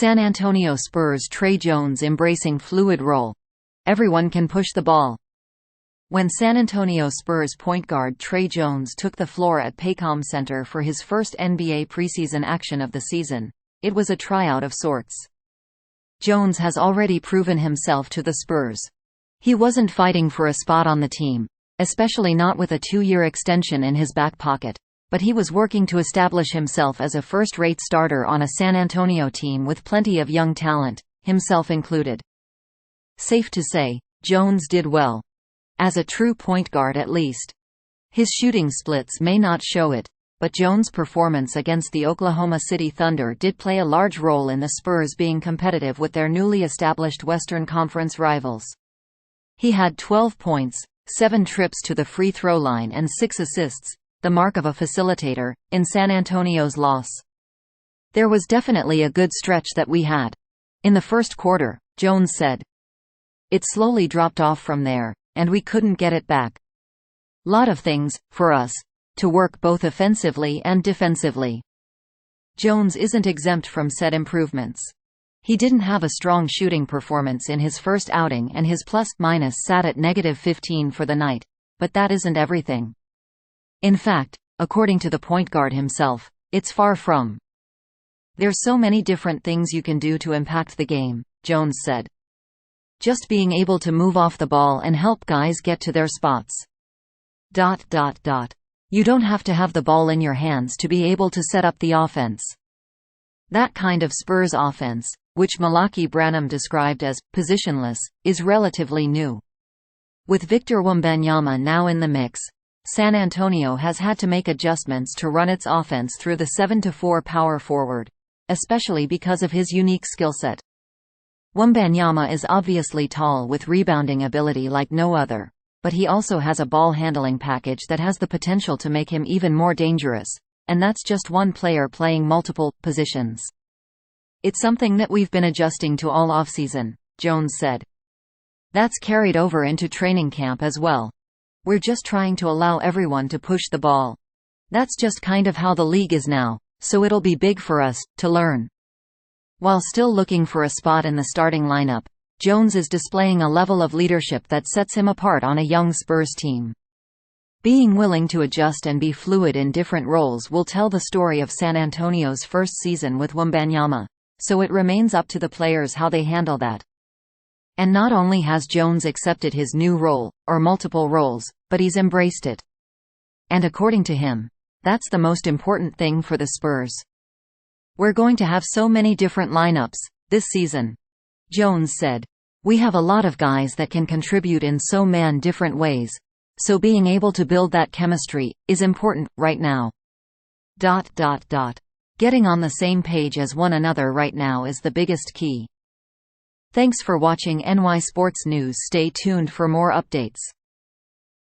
San Antonio Spurs Tre Jones embracing fluid role. Everyone can push the ball. When San Antonio Spurs point guard Tre Jones took the floor at Paycom Center for his first NBA preseason action of the season, it was a tryout of sorts. Jones has already proven himself to the Spurs. He wasn't fighting for a spot on the team, especially not with a 2-year extension in his back pocket, but he was working to establish himself as a first-rate starter on a San Antonio team with plenty of young talent, himself included. Safe to say, Jones did well. As a true point guard at least. His shooting splits may not show it, but Jones' performance against the Oklahoma City Thunder did play a large role in the Spurs being competitive with their newly established Western Conference rivals. He had 12 points, 7 trips to the free throw line and 6 assists, the mark of a facilitator, in San Antonio's loss. There was definitely a good stretch that we had. In the first quarter, Jones said. It slowly dropped off from there, and we couldn't get it back. Lot of things, for us, to work both offensively and defensively. Jones isn't exempt from said improvements. He didn't have a strong shooting performance in his first outing and his plus-minus sat at -15 for the night, but that isn't everything. In fact, according to the point guard himself, it's far from. There's so many different things you can do to impact the game, Jones said. Just being able to move off the ball and help guys get to their spots. You don't have to have the ball in your hands to be able to set up the offense. That kind of Spurs offense, which Malaki Branham described as positionless, is relatively new. With Victor Wembanyama now in the mix, San Antonio has had to make adjustments to run its offense through the 7-4 power forward, especially because of his unique skill set. Wembanyama is obviously tall with rebounding ability like no other, but he also has a ball-handling package that has the potential to make him even more dangerous, and that's just one player playing multiple positions. It's something that we've been adjusting to all offseason, Jones said. That's carried over into training camp as well. We're just trying to allow everyone to push the ball. That's just kind of how the league is now, so it'll be big for us to learn. While still looking for a spot in the starting lineup, Jones is displaying a level of leadership that sets him apart on a young Spurs team. Being willing to adjust and be fluid in different roles will tell the story of San Antonio's first season with Wembanyama, so it remains up to the players how they handle that. And not only has Jones accepted his new role, or multiple roles, but he's embraced it. And according to him, that's the most important thing for the Spurs. We're going to have so many different lineups this season, Jones said. We have a lot of guys that can contribute in so many different ways, so being able to build that chemistry is important right now. Getting on the same page as one another right now is the biggest key. Thanks for watching NY Sports News. Stay tuned for more updates.